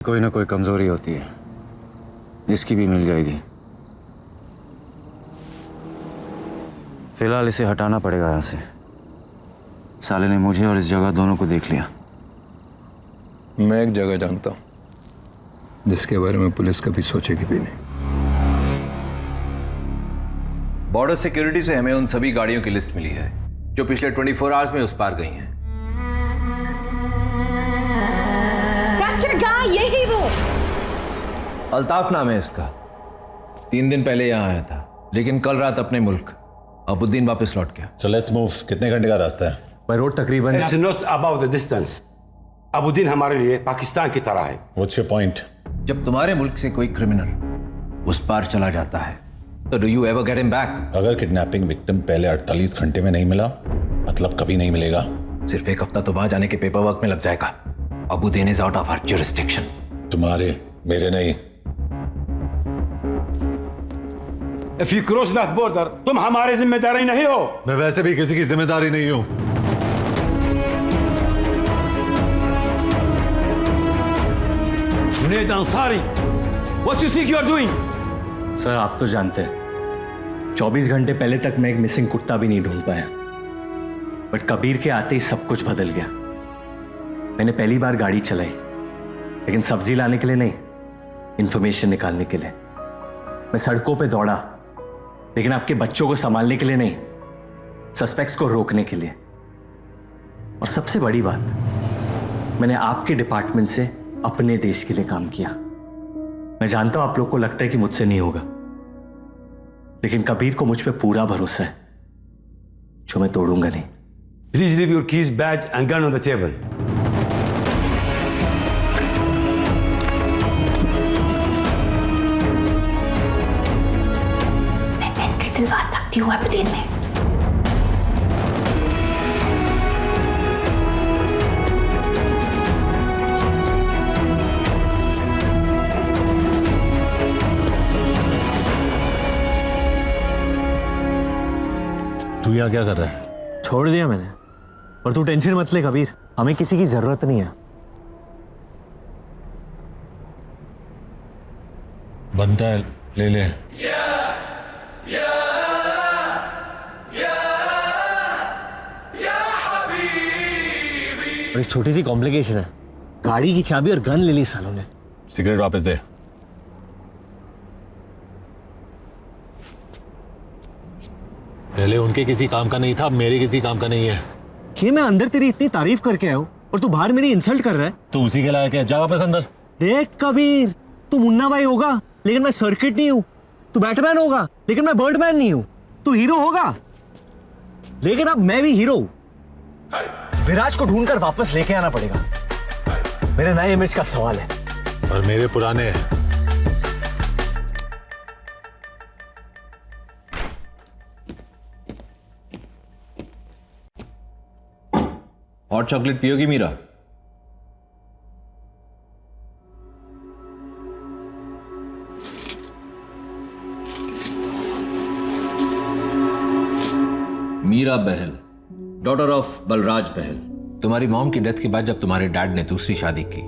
कोई ना कोई कमजोरी होती है, जिसकी भी मिल जाएगी। फिलहाल इसे हटाना पड़ेगा यहां से। साले ने मुझे और इस जगह दोनों को देख लिया। मैं एक जगह जानता हूं जिसके बारे में पुलिस कभी सोचेगी भी नहीं। बॉर्डर सिक्योरिटी से हमें उन सभी गाड़ियों की लिस्ट मिली है जो पिछले 24 आवर्स में उस पार गई हैं। यही वो अल्ताफ नाम है इसका। 3 दिन पहले यहां आया था, लेकिन कल रात अपने मुल्क अबुद्दीन वापस लौट गया। So let's move. कितने घंटे का रास्ता है? बाय रोड तकरीबन। It's not about the distance. अबुद्दीन हमारे लिए पाकिस्तान की तरह है। What's your point? जब तुम्हारे मुल्क से कोई क्रिमिनल उस पार चला जाता है तो do you ever get him back? अगर किडनैपिंग विक्टिम पहले 48 घंटे में नहीं मिला, मतलब कभी नहीं मिलेगा। सिर्फ 1 हफ्ता तो वहां जाने के पेपर वर्क में लग जाएगा। Abuddin is out of our jurisdiction. तुम्हारे, मेरे नहीं। If you cross that border, तुम हमारे जिम्मेदारी नहीं हो। मैं वैसे भी किसी की जिम्मेदारी नहीं हूं। Junaid Ansari, what you think you are doing? Sir आप तो जानते हैं 24 घंटे पहले तक मैं एक मिसिंग कुत्ता भी नहीं ढूंढ पाया, बट कबीर के आते ही सब कुछ बदल गया। मैंने पहली बार गाड़ी चलाई, लेकिन सब्जी लाने के लिए नहीं, इंफॉर्मेशन निकालने के लिए। मैं सड़कों पे दौड़ा, लेकिन आपके बच्चों को संभालने के लिए नहीं, सस्पेक्ट्स को रोकने के लिए। और सबसे बड़ी बात, मैंने आपके डिपार्टमेंट से अपने देश के लिए काम किया। मैं जानता हूं आप लोग को लगता है कि मुझसे नहीं होगा, लेकिन कबीर को मुझ पे पूरा भरोसा है, जो मैं तोड़ूंगा नहीं। Please leave your keys, badge and gun on the table. मैं एंट्री दिलवा सकती हूँ अबुद्दीन में। तू यहाँ क्या कर रहा है? छोड़ दिया मैंने, और तू टेंशन मत ले कबीर, हमें किसी की जरूरत नहीं है। बनता है, ले ले। और एक छोटी सी कॉम्प्लिकेशन है, गाड़ी की चाबी और गन ले ली सालों ने। सिगरेट वापस दे। पहले उनके किसी काम का नहीं था, अब मेरे किसी काम का नहीं है। कि मैं अंदर तेरी इतनी तारीफ करके आया हूं और तू बाहर मेरी इंसल्ट कर रहा है। तू उसी के लायक है, जा वापस अंदर। देख कबीर, तू मुन्ना भाई होगा लेकिन मैं सर्किट नहीं हूं। तू बैटमैन होगा लेकिन मैं बर्डमैन नहीं हूं। तू हीरो होगा लेकिन अब मैं भी हीरो हूं। विराज को ढूंढकर वापस लेके आना पड़ेगा। मेरे नए इमेज का सवाल है और मेरे पुराने हैं। हॉट चॉकलेट पियोगी मीरा? Meera Behl, daughter of Balraj Behl. तुम्हारी मॉम की डेथ के बाद जब तुम्हारे डैड ने दूसरी शादी की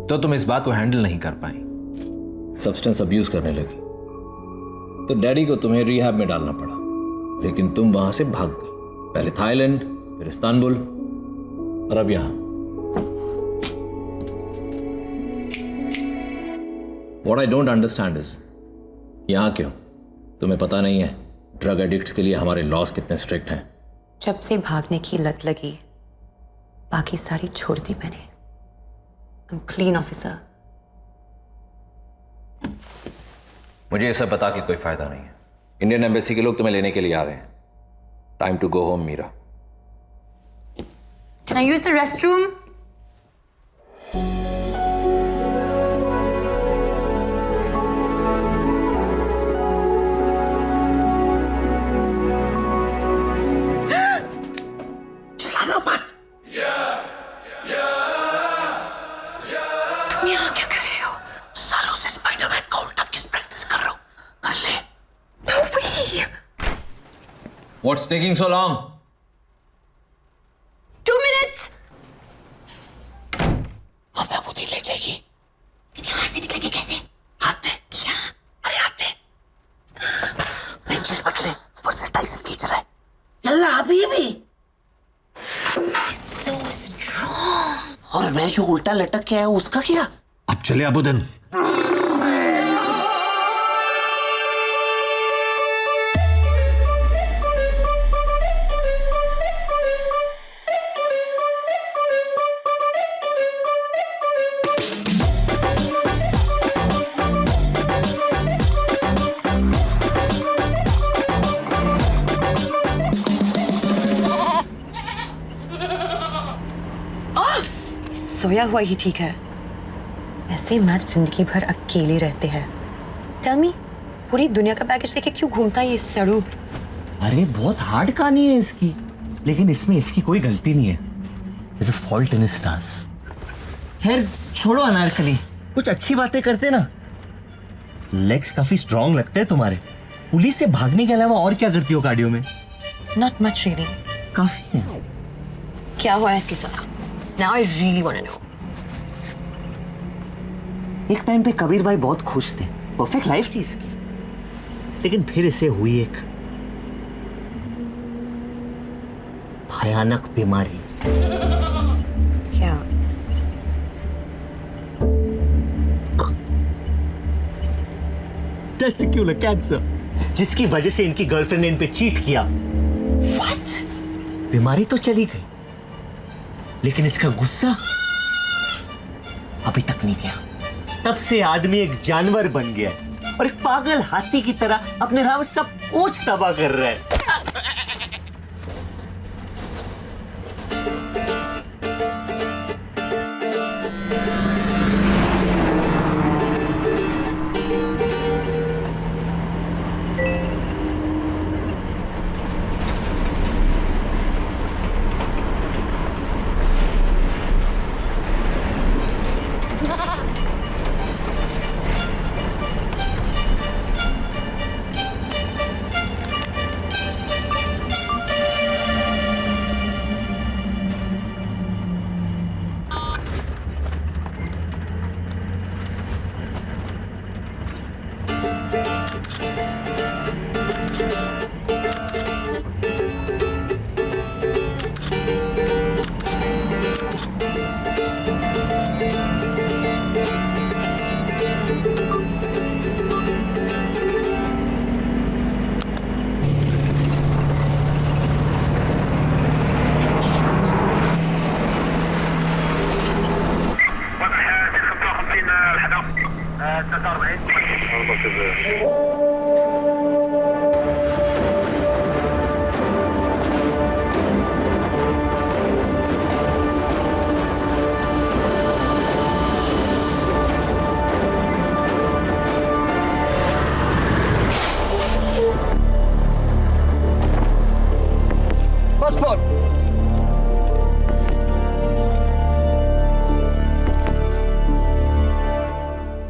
तो तुम इस बात को हैंडल नहीं कर पाई, सब्सटेंस अब्यूज करने लगी। तो डैडी को तुम्हें रिहैब में डालना पड़ा, लेकिन तुम वहां से भाग गई। पहले थाईलैंड, फिर इस्तांबुल और अब यहां। What I don't understand is, यहां क्यों? तुम्हें पता नहीं है ड्रग एडिक्ट्स के लिए हमारे लॉस कितने स्ट्रिक्ट हैं। जब से भागने की लत लगी, बाकी सारी छोड़ दी मैंने। I'm clean officer. मुझे ये सब बता के कोई फायदा नहीं है। इंडियन एम्बेसी के लोग तुम्हें लेने के लिए आ रहे हैं। Time to go home Meera. Can I use the restroom? चलाना मत। तुम यहाँ क्या कर रहे हो? सालों से स्पाइडरमैन का उल्टा किस प्रैक्टिस कर रहा हूँ? कर ले। No way. What's taking so long? 2 minutes. पैसे निकलेंगे कैसे? हाथ दे। क्या? अरे हाथ दे। पेंशन बदले ऊपर से टाइसन खींच रहा है। यल्ला अभी भी। So strong. और मैं जो उल्टा लटक के आया हूं, उसका क्या? अब चले अबुदन। सोया हुआ ही ठीक है। ऐसे मैच जिंदगी भर अकेले रहते हैं। टेल मी, पूरी दुनिया का पैकेज लेके क्यों घूमता है ये सड़ू? अरे बहुत हार्ड कहानी है इसकी, लेकिन इसमें इसकी कोई गलती नहीं है। There's a fault in his stars. खैर छोड़ो अनारकली, कुछ अच्छी बातें करते ना। लेग्स काफी स्ट्रांग लगते हैं तुम्हारे। पुलिस से भागने के अलावा और क्या करती हो कार्डियो में? Not much really. काफी है। क्या हुआ है इसके साथ? Now I really want to know. एक टाइम पे कबीर भाई बहुत खुश थे, परफेक्ट लाइफ थी इसकी, लेकिन फिर इसे हुई एक भयानक बीमारी। क्या? टेस्टिक्युलर कैंसर, जिसकी वजह से इनकी गर्लफ्रेंड ने इन पे चीट किया। What? बीमारी तो चली गई, लेकिन इसका गुस्सा अभी तक नहीं गया। तब से आदमी एक जानवर बन गया है और एक पागल हाथी की तरह अपने राह में सब कुछ तबाह कर रहा है।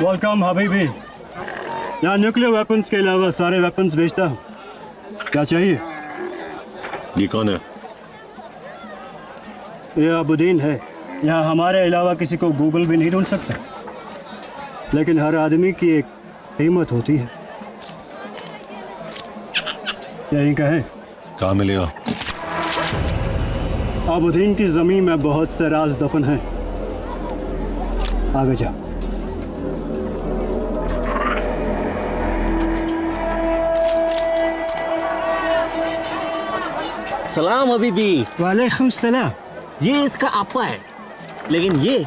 वेलकम हबीबी। यहाँ न्यूक्लियर वेपन्स के अलावा सारे वेपन्स बेचता हूँ। क्या चाहिए? ये कौन है? ये अबुद्दीन है। यहाँ हमारे अलावा किसी को गूगल भी नहीं ढूंढ सकता, लेकिन हर आदमी की एक कीमत होती है। यही कहे। कहाँ मिलेगा? अबुद्दीन की जमीन में बहुत से राज दफन हैं। आगे जा। सलाम हबीबी। वालेकुम सलाम। ये इसका आपा है, लेकिन ये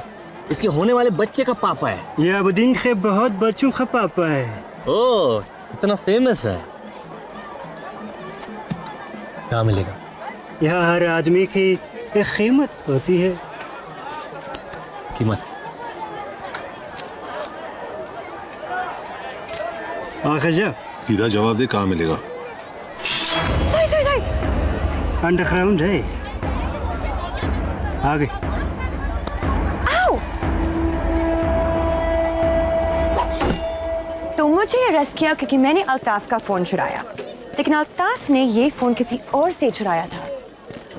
इसके होने वाले बच्चे का पापा है। ये अबुद्दीन के बहुत बच्चों का पापा है। ओह, इतना फेमस है। क्या मिलेगा? यहाँ हर आदमी की एक कीमत होती है। कीमत? आगे जा। सीधा जवाब दे, कहाँ मिलेगा? अंडरग्राउंड है। आगे। तो मुझे अरेस्ट किया क्योंकि मैंने अल्ताफ का फोन चुराया, लेकिन अल्ताफ ने ये फोन किसी और से चुराया था।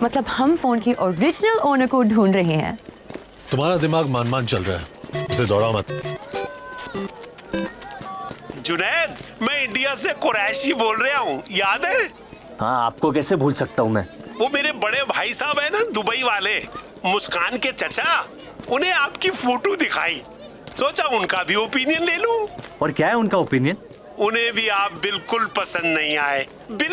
मतलब हम फोन की ओरिजिनल ओनर को ढूंढ रहे हैं। तुम्हारा दिमाग मान चल रहा है, उसे दौड़ा मत। जुनैद, मैं इंडिया से कुरैशी बोल रहा हूँ, याद है? हाँ, आपको कैसे भूल सकता हूँ मैं। वो मेरे बड़े भाई साहब है ना, दुबई वाले, मुस्कान के चचा, उन्हें आपकी फोटो दिखाई, सोचा उनका भी ओपिनियन ले लूं। और क्या है उनका ओपिनियन? उन्हें भी आप बिल्कुल पसंद नहीं आए, बिल्कुल